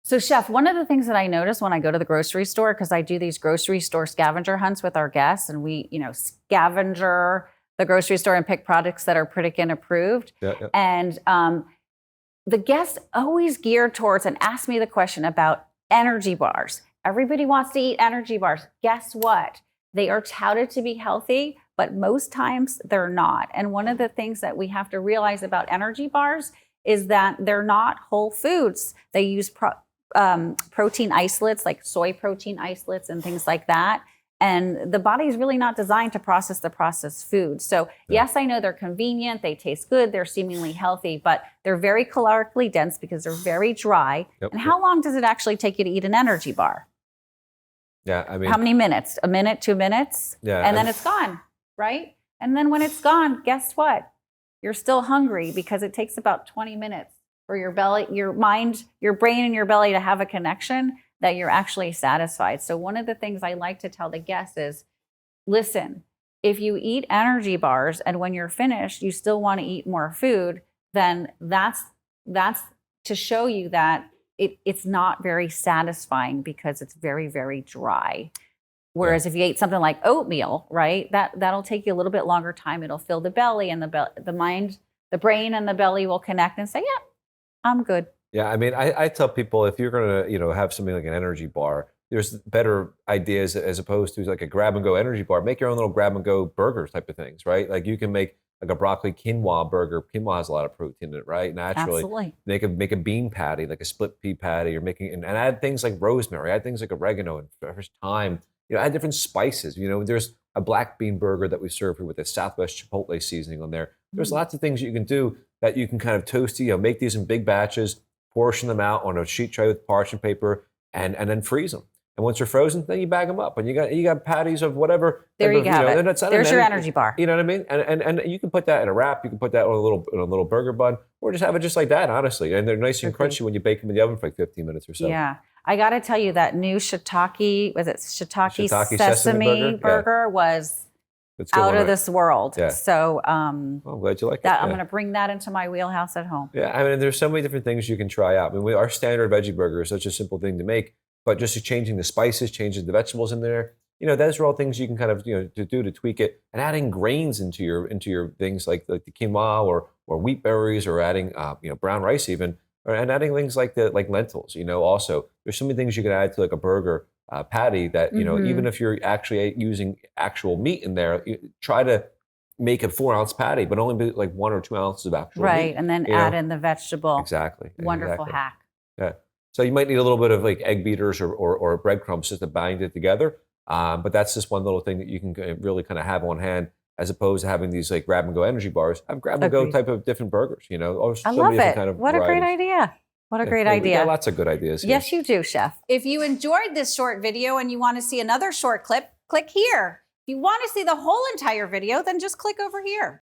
So Chef, one of the things that I notice when I go to the grocery store, because I do these grocery store scavenger hunts with our guests, and we, scavenger the grocery store and pick products that are Pritikin approved. Yeah, yeah. And the guests always gear towards and ask me the question about energy bars. Everybody wants to eat energy bars. Guess what? They are touted to be healthy, but most times they're not. And one of the things that we have to realize about energy bars is that they're not whole foods. They use protein isolates, like soy protein isolates and things like that. And the body is really not designed to process the processed food. So yes, I know they're convenient, they taste good, they're seemingly healthy, but they're very calorically dense because they're very dry. Yep. And how long does it actually take you to eat an energy bar? Yeah, I mean, how many minutes? A minute, 2 minutes? Yeah, and then it's gone, right? And then when it's gone, guess what? You're still hungry because it takes about 20 minutes for your belly, your mind, your brain and your belly to have a connection that you're actually satisfied. So one of the things I like to tell the guests is, listen, if you eat energy bars and when you're finished, you still want to eat more food, then that's to show you that it's not very satisfying because it's very, very dry. Whereas if you ate something like oatmeal, right, that'll take you a little bit longer time. It'll fill the belly, and the mind, the brain and the belly will connect and say, yeah, I'm good. Yeah, I mean, I tell people, if you're gonna, have something like an energy bar, there's better ideas as opposed to like a grab and go energy bar. Make your own little grab and go burger type of things, right? Like you can make like a broccoli quinoa burger. Quinoa has a lot of protein in it, right? Naturally. Absolutely. Make a bean patty, like a split pea patty, or and add things like rosemary, add things like oregano and fresh thyme. Add different spices. There's a black bean burger that we serve here with a Southwest Chipotle seasoning on there. There's lots of things you can do that you can kind of toast. Make these in big batches, portion them out on a sheet tray with parchment paper, and then freeze them. And once they're frozen, then you bag them up, and you got patties of whatever. There you have it. There's your energy bar. You know what I mean? And you can put that in a wrap. You can put that on a little burger bun, or just have it just like that, honestly. And they're nice and crunchy when you bake them in the oven for like 15 minutes or so. Yeah. I got to tell you, that new shiitake sesame burger was out of this world. Yeah. So I'm glad you like that. it. I'm going to bring that into my wheelhouse at home. Yeah, I mean, there's so many different things you can try out. I mean, our standard veggie burger is such a simple thing to make, but just changing the spices, changing the vegetables in there, those are all things you can kind of to do to tweak it, and adding grains into your things like the quinoa or wheat berries, or adding brown rice even. And adding things like lentils, also there's so many things you can add to like a burger patty that, even if you're actually using actual meat in there, try to make a 4-ounce patty, but only be like 1 or 2 ounces of actual meat. Right, and then add in the vegetable. Exactly. Wonderful hack. Yeah. So you might need a little bit of like egg beaters or breadcrumbs just to bind it together. But that's just one little thing that you can really kind of have on hand, as opposed to having these like grab and go energy bars. Have grab and go type of different burgers, Or I love it. What a great idea. What a great idea. We got lots of good ideas here. Yes, you do, Chef. If you enjoyed this short video and you want to see another short clip, click here. If you want to see the whole entire video, then just click over here.